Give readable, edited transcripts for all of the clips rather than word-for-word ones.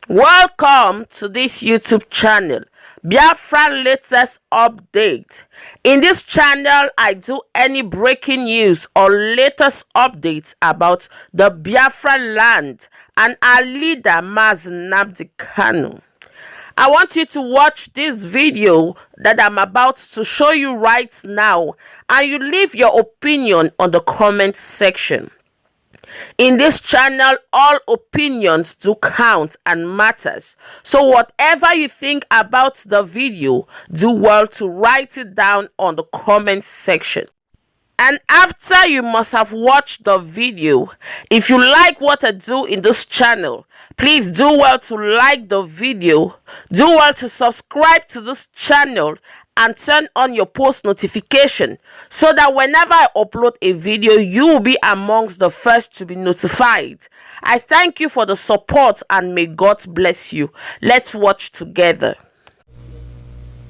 Welcome to this YouTube channel, Biafra latest update. In this channel, I do any breaking news or latest updates about the Biafra land and our leader, Mazi Nnamdi Kanu. I want you to watch this video that I'm about to show you right now, and you leave your opinion on the comment section. In this channel, all opinions do count and matters. So whatever you think about the video, do well to write it down on the comment section. And after you must have watched the video, if you like what I do in this channel, please do well to like the video, do well to subscribe to this channel, and turn on your post notification so that whenever I upload a video, you will be amongst the first to be notified. I thank you for the support and may God bless you. Let's watch together.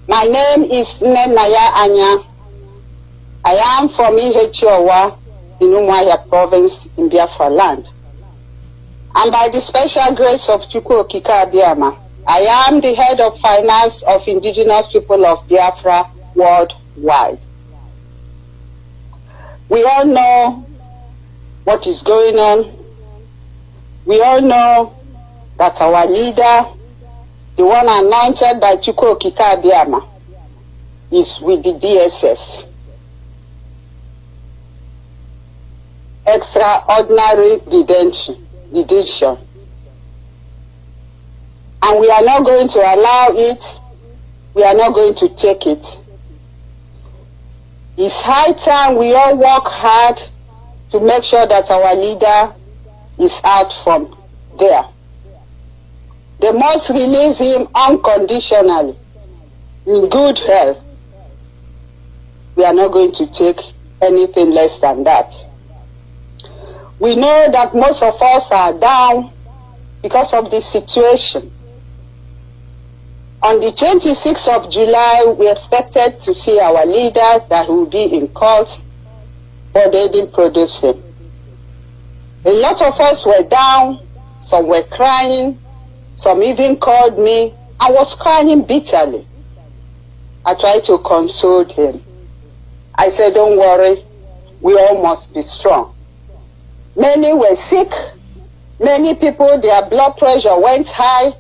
My name is Nnennaya Anya. I am from Ihechiawa in Nnennaya province in Biafra land. And by the special grace of Chukwu Okike Abiyama, I am the head of finance of indigenous people of Biafra worldwide. We all know what is going on. We all know that our leader, the one anointed by Chukwu Okike Abiyama, is with the DSS. Extraordinary redemption. And we are not going to allow it. We are not going to take it. It's high time we all work hard to make sure that our leader is out from there. They must release him unconditionally, in good health. We are not going to take anything less than that. We know that most of us are down because of this situation. On the 26th of July, we expected to see our leader that will be in court, but they didn't produce him. A lot of us were down, some were crying, some even called me. I was crying bitterly. I tried to console him. I said, don't worry, we all must be strong. Many were sick. Many people, their blood pressure went high.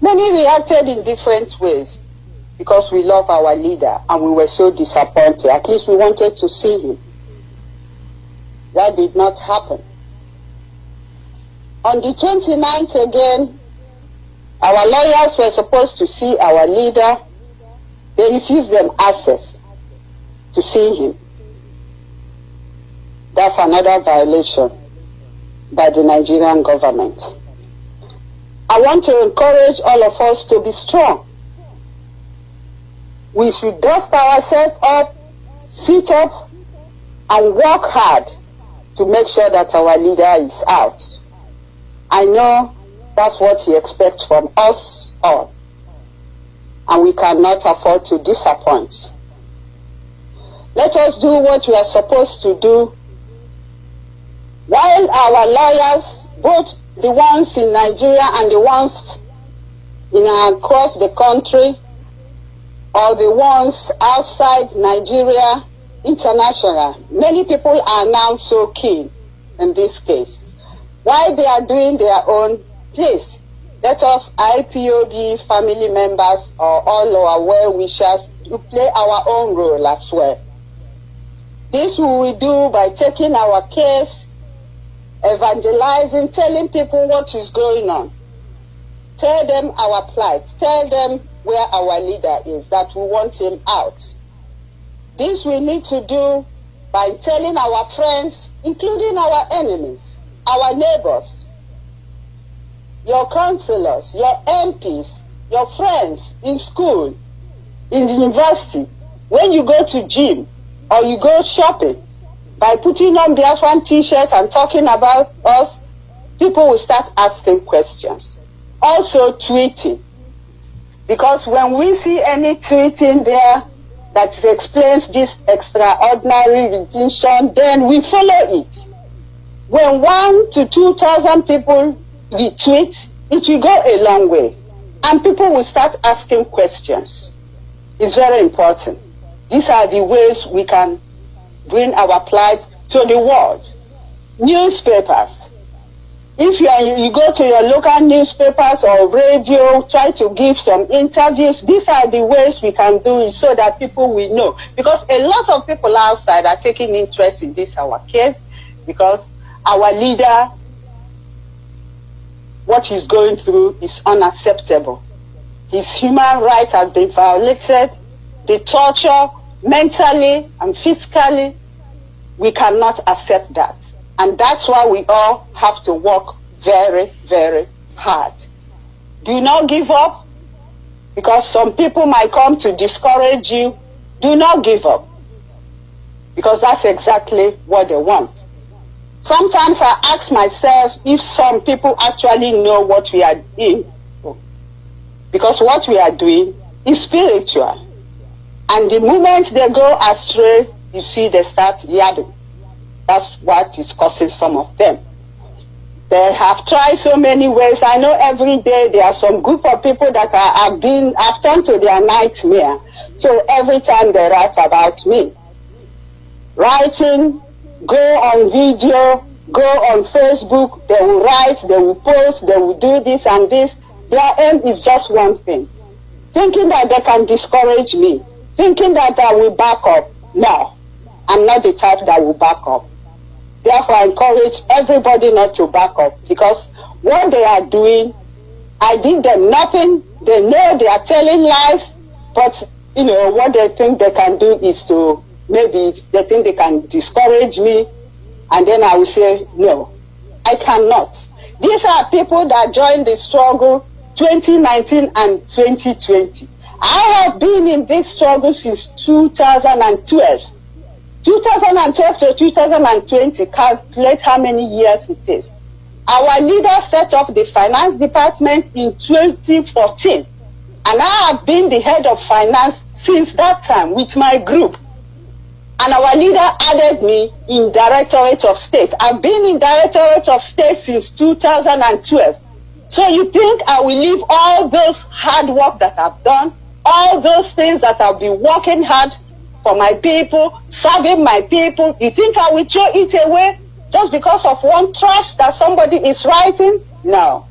Many reacted in different ways because we love our leader and we were so disappointed. At least we wanted to see him. That did not happen. On the 29th again, our lawyers were supposed to see our leader. They refused them access to see him. That's another violation by the Nigerian government. I want to encourage all of us to be strong. We should dust ourselves up, sit up, and work hard to make sure that our leader is out. I know that's what he expects from us all, and we cannot afford to disappoint. Let us do what we are supposed to do. While our lawyers, both the ones in Nigeria and the ones across the country, or the ones outside Nigeria, international, many people are now so keen in this case. While they are doing their own, please, let us IPOB family members or all our well-wishers to play our own role as well. This we will do by taking our case, evangelizing, telling people what is going on. Tell them our plight. Tell them where our leader is, that we want him out. This we need to do by telling our friends, including our enemies, our neighbors, your councillors, your MPs, your friends in school, in the university, when you go to gym or you go shopping. By putting on Biafran t-shirts and talking about us, people will start asking questions. Also tweeting. Because when we see any tweeting there that explains this extraordinary redemption, then we follow it. When 1,000 to 2,000 people retweet, it will go a long way. And people will start asking questions. It's very important. These are the ways we can bring our plight to the world. Newspapers. If you go to your local newspapers or radio, try to give some interviews. These are the ways we can do it so that people will know. Because a lot of people outside are taking interest in this, our case, because our leader, what he's going through is unacceptable. His human rights has been violated. The torture, mentally and physically, we cannot accept that. And that's why we all have to work very, very hard. Do not give up, because some people might come to discourage you. Do not give up, because that's exactly what they want. Sometimes I ask myself if some people actually know what we are doing, because what we are doing is spiritual. And the moment they go astray, you see they start yapping. That's what is causing some of them. They have tried so many ways. I know every day there are some group of people that have turned to their nightmare. So every time they write about me, writing, go on video, go on Facebook, they will write, they will post, they will do this and this. Their aim is just one thing. Thinking that they can discourage me. Thinking that I will back up. No, I'm not the type that will back up. Therefore, I encourage everybody not to back up, because what they are doing, I did them nothing. They know they are telling lies, but what they think they can do is to, maybe they think they can discourage me, and then I will say, no, I cannot. These are people that joined the struggle 2019 and 2020. I have been in this struggle since 2012. 2012 to 2020, calculate how many years it is. Our leader set up the finance department in 2014, and I have been the head of finance since that time with my group. And our leader added me in Directorate of State. I've been in Directorate of State since 2012. So you think I will leave all those hard work that I've done, all those things that I've been working hard for my people, serving my people? You think I will throw it away just because of one trash that somebody is writing? No,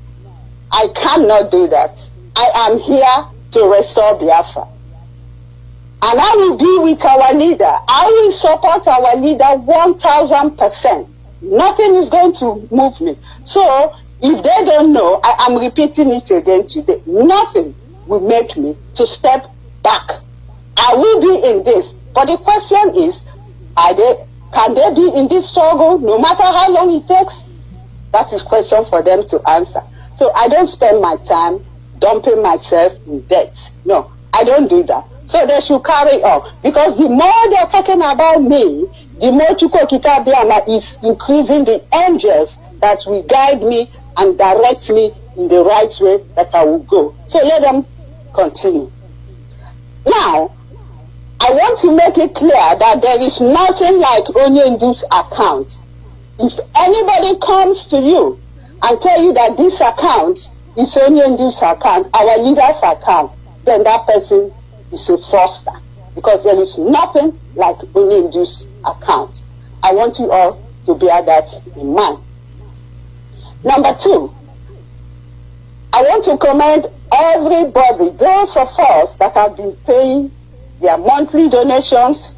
I cannot do that. I am here to restore Biafra. And I will be with our leader. I will support our leader 1000%. Nothing is going to move me. So if they don't know, I am repeating it again today. Nothing will make me to step back. I will be in this. But the question is, can they be in this struggle no matter how long it takes? That is a question for them to answer. So I don't spend my time dumping myself in debt. No, I don't do that. So they should carry on. Because the more they're talking about me, the more Chukwokika Biama is increasing the angels that will guide me and direct me in the right way that I will go. So let them continue. Now, I want to make it clear that there is nothing like Onyendu's account. If anybody comes to you and tell you that this account is Onyendu's account, our leader's account, then that person is a fraudster, because there is nothing like Onyendu's account. I want you all to bear that in mind. Number two, I want to commend everybody, those of us that have been paying their monthly donations,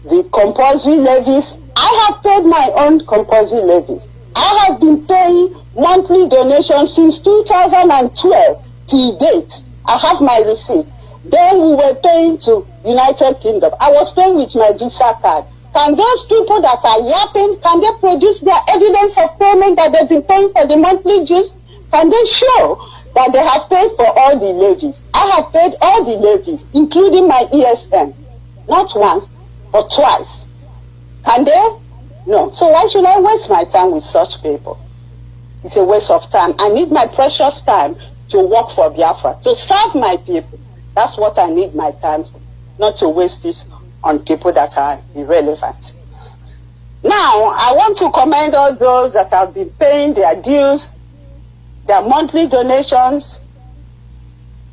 the compulsory levies. I have paid my own compulsory levies. I have been paying monthly donations since 2012 till date. I have my receipt. Then we were paying to United Kingdom. I was paying with my Visa card. Can those people that are yapping, can they produce their evidence of payment that they've been paying for the monthly dues? Can they show that they have paid for all the levies? I have paid all the levies, including my ESN. Not once, but twice. Can they? No. So why should I waste my time with such people? It's a waste of time. I need my precious time to work for Biafra, to serve my people. That's what I need my time for, not to waste it on people that are irrelevant. Now, I want to commend all those that have been paying their dues. their monthly donations.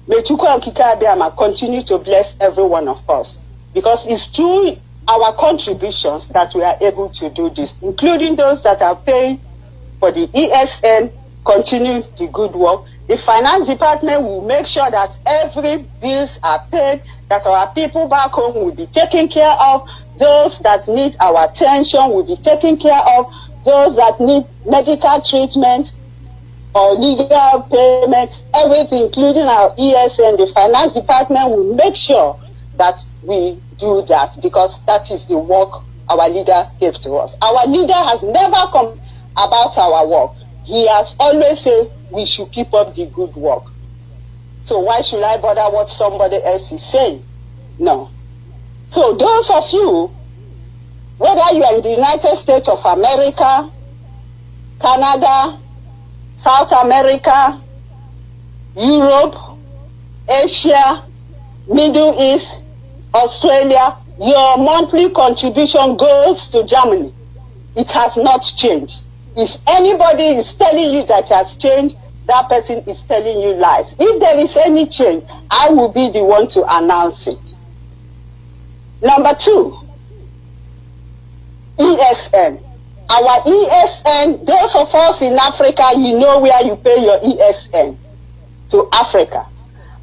May Chukwu Okike Abiyama continue to bless every one of us, because it's through our contributions that we are able to do this, including those that are paying for the ESN, continue the good work. The finance department will make sure that every bills are paid, that our people back home will be taken care of, those that need our attention will be taken care of, those that need medical treatment or legal payments, everything, including our ESN. The finance department will make sure that we do that, because that is the work our leader gave to us. Our leader has never come about our work. He has always said we should keep up the good work. So why should I bother what somebody else is saying? No. So those of you, whether you are in the United States of America, Canada, South America, Europe, Asia, Middle East, Australia, your monthly contribution goes to Germany. It has not changed. If anybody is telling you that it has changed, that person is telling you lies. If there is any change, I will be the one to announce it. Number 2, ESN. Our ESN, those of us in Africa, you know where you pay your ESN, to Africa.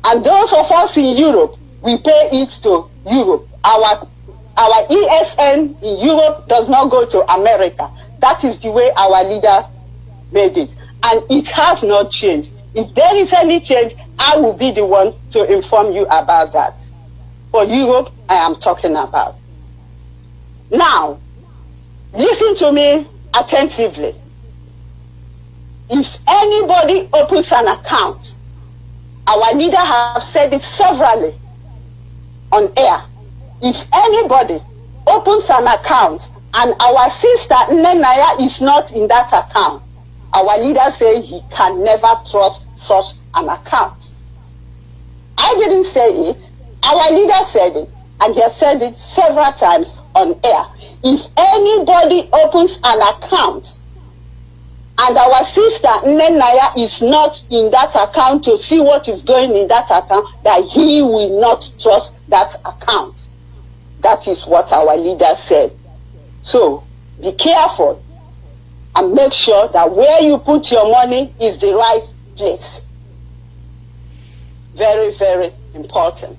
And those of us in Europe, we pay it to Europe. Our ESN in Europe does not go to America. That is the way our leader made it. And it has not changed. If there is any change, I will be the one to inform you about that. For Europe, I am talking about. Now, listen to me attentively. If anybody opens an account, our leader has said it severally on air. If anybody opens an account and our sister Nnennaya is not in that account, our leader says he can never trust such an account. I didn't say it. Our leader said it, and he has said it several times on air. If anybody opens an account and our sister Nnennaya is not in that account to see what is going in that account, that he will not trust that account. That is what our leader said. So be careful and make sure that where you put your money is the right place. Very, very important.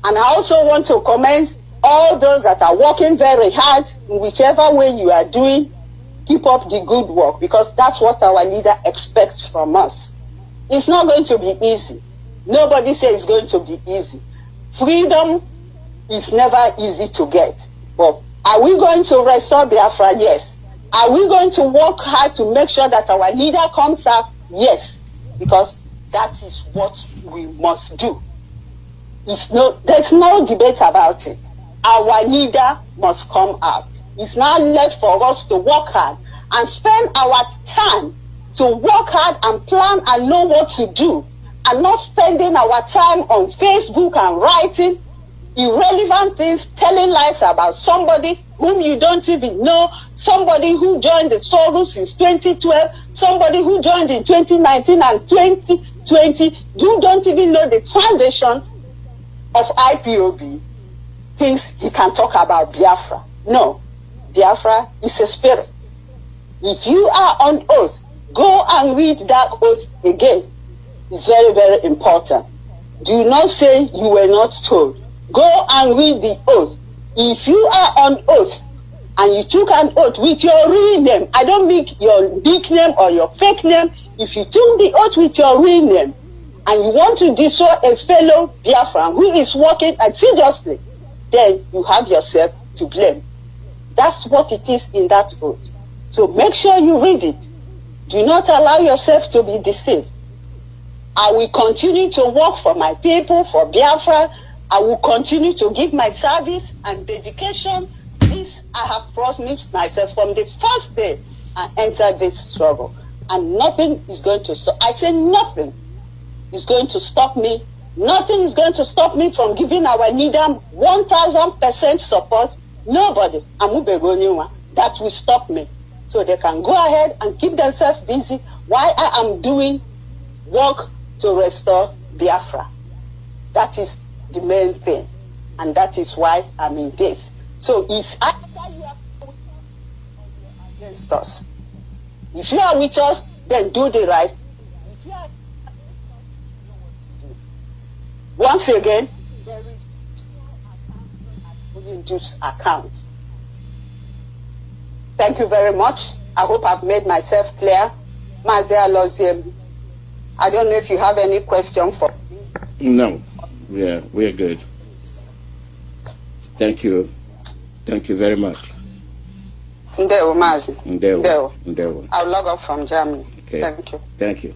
And I also want to commend all those that are working very hard in whichever way you are doing. Keep up the good work, because that's what our leader expects from us. It's not going to be easy. Nobody says it's going to be easy. Freedom is never easy to get. But are we going to restore Biafra? Yes. Are we going to work hard to make sure that our leader comes out? Yes. Because that is what we must do. There's no debate about it. Our leader must come out. It's now left for us to work hard and spend our time to work hard and plan and know what to do, and not spending our time on Facebook and writing irrelevant things, telling lies about somebody whom you don't even know, somebody who joined the struggle since 2012, somebody who joined in 2019 and 2020. You don't even know the foundation of IPOB. Thinks he can talk about Biafra. No, Biafra is a spirit. If you are on oath, go and read that oath again. It's very, very important. Do not say you were not told. Go and read the oath. If you are on oath and you took an oath with your real name, I don't mean your nickname or your fake name. If you took the oath with your real name and you want to destroy a fellow Biafran who is working assiduously, then you have yourself to blame. That's what it is in that oath. So make sure you read it. Do not allow yourself to be deceived. I will continue to work for my people, for Biafra. I will continue to give my service and dedication. This I have promised myself from the first day I entered this struggle. And nothing is going to stop. I say nothing is going to stop me. Nothing is going to stop me from giving our leader 1000% support. Nobody, that will stop me. so they can go ahead and keep themselves busy while I am doing work to restore Biafra. That is the main thing, and that is why I'm in this. So if either you are with us or you are against us, if you are with us, then do the right. If you are against us, you know what to do. Once again, there is no account these accounts. Thank you very much. I hope I've made myself clear. Mazi Aloziem, I don't know if you have any question for me. No. Yeah, we're good. Thank you. Thank you very much. Ndewo, Mazi. Ndewo. I'll log off from Germany. Okay. Thank you. Thank you.